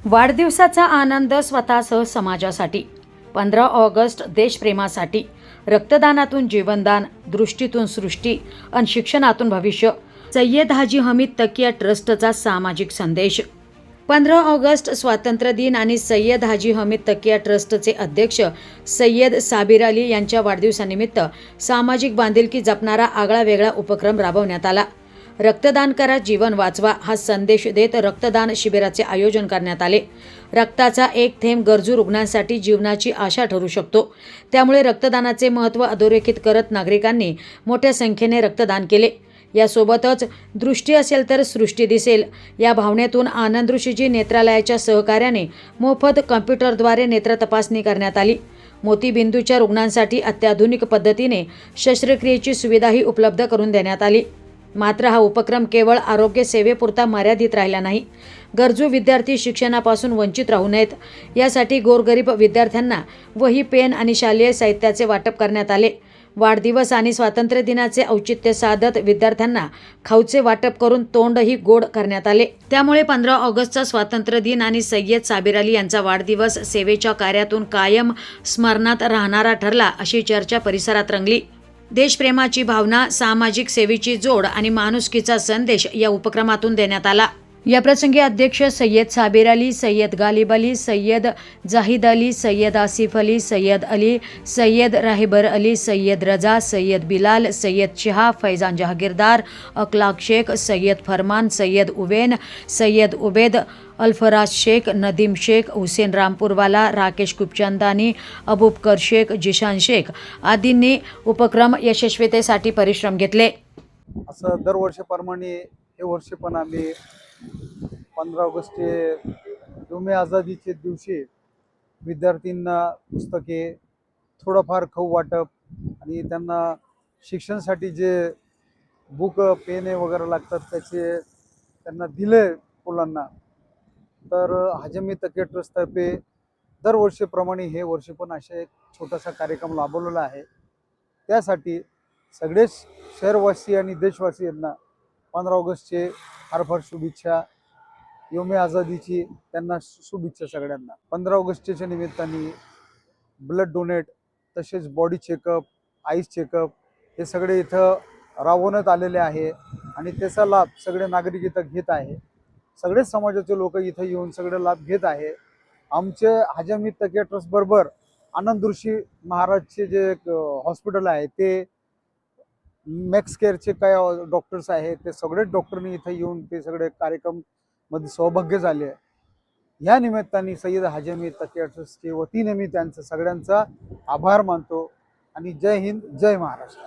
वाढदिवसाचा आनंद स्वतःसह समाजासाठी. 15 ऑगस्ट देशप्रेमासाठी. रक्तदानातून जीवनदान, दृष्टीतून सृष्टी आणि शिक्षणातून भविष्य. सय्यद हाजी हमीद तकिया ट्रस्टचा सामाजिक संदेश. 15 ऑगस्ट स्वातंत्र्य दिन आणि सय्यद हाजी हमीद तकिया ट्रस्टचे अध्यक्ष सय्यद साबिर अली यांच्या वाढदिवसानिमित्त सामाजिक बांधिलकी जपणारा आगळावेगळा उपक्रम राबवण्यात आला. रक्तदान करा, जीवन वाचवा हा संदेश देत रक्तदान शिबिराचे आयोजन करण्यात आले. रक्ताचा एक थेंब गरजू रुग्णांसाठी जीवनाची आशा ठरू शकतो. त्यामुळे रक्तदानाचे महत्त्व अधोरेखित करत नागरिकांनी मोठ्या संख्येने रक्तदान केले. यासोबतच दृष्टी असेल तर सृष्टी दिसेल या भावनेतून आनंद ऋषीजी नेत्रालयाच्या सहकार्याने मोफत कॉम्प्युटरद्वारे नेत्र तपासणी करण्यात आली. मोतीबिंदूच्या रुग्णांसाठी अत्याधुनिक पद्धतीने शस्त्रक्रियेची सुविधाही उपलब्ध करून देण्यात आली. मात्र हा उपक्रम केवळ आरोग्य सेवेपुरता मर्यादित राहिला नाही. गरजू विद्यार्थी शिक्षणापासून वंचित राहू नयेत यासाठी गोरगरीब विद्यार्थ्यांना वही, पेन आणि शालेय साहित्याचे वाटप करण्यात आले. वाढदिवस आणि स्वातंत्र्य दिनाचे औचित्य साधत विद्यार्थ्यांना खाऊचे वाटप करून तोंडही गोड करण्यात आले. त्यामुळे 15 ऑगस्टचा स्वातंत्र्य दिन आणि सय्यद साबिर अली यांचा वाढदिवस सेवेच्या कार्यातून कायम स्मरणात राहणारा ठरला अशी चर्चा परिसरात रंगली. देशप्रेमाची भावना, सामाजिक सेवेची जोड आणि माणुसकीचा संदेश या उपक्रमातून देण्यात आला. याप्रसंगी अध्यक्ष सय्यद साबिर अली, सय्यद गालिब अली, सय्यद जाहिद अली, सय्यद आसिफ अली, सय्यद अली, सय्यद राहिबर अली, सय्यद रजा, सय्यद बिलाल, सय्यद शिहाब, फैजान जहागीरदार, अखलाक शेख, सय्यद फरमान, सय्यद उवेन, सय्यद उबेद, अल्फराज शेख, नदीम शेख, हुसेन रामपूरवाला, राकेश कुपचंदानी, अबूबकर शेख, जिशान शेख आदींनी उपक्रम यशस्वीतेसाठी परिश्रम घेतले. असं दरवर्षीप्रमाणे हे वर्षी पण आम्ही 15 ऑगस्ट योमे आझादीचे दिवशी विद्यार्थ्यांना पुस्तके, थोडंफार खाऊ वाटप आणि त्यांना शिक्षणासाठी जे बुक, पेने वगैरे लागतात त्याचे त्यांना दिले मुलांना. तर हाजी हमीद तकिया ट्रस्टतर्फे दरवर्षीप्रमाणे हे वर्षी पण असे एक छोटासा कार्यक्रम राबवलेला आहे. त्यासाठी सगळेच शहरवासी आणि देशवासियांना 15 ऑगस्टचे फार फार शुभेच्छा. योमे आझादीची त्यांना शुभेच्छा सगळ्यांना. 15 ऑगस्टच्या निमित्ताने ब्लड डोनेट, तसेच बॉडी चेकअप, आईस चेकअप हे सगळे इथं राबवण्यात आलेले आहे आणि त्याचा लाभ सगळे नागरिक इथं घेत आहे. सगळेच समाजाचे लोक इथं येऊन सगळे लाभ घेत आहे. आमचे हाजी हमीद तकिया ट्रस्ट बरोबर आनंद ऋषी महाराजचे जे हॉस्पिटल आहे ते मॅक्स केअरचे काय डॉक्टर्स आहेत ते सगळेच डॉक्टरनी इथं येऊन ते सगळे कार्यक्रम मध्ये सहभागी झाले. या निमित्ताने सय्यद हाजी हमीद तकिया ट्रस्टच्या वतीने मी त्यांचा सगळ्यांचा आभार मानतो आणि जय हिंद, जय महाराष्ट्र.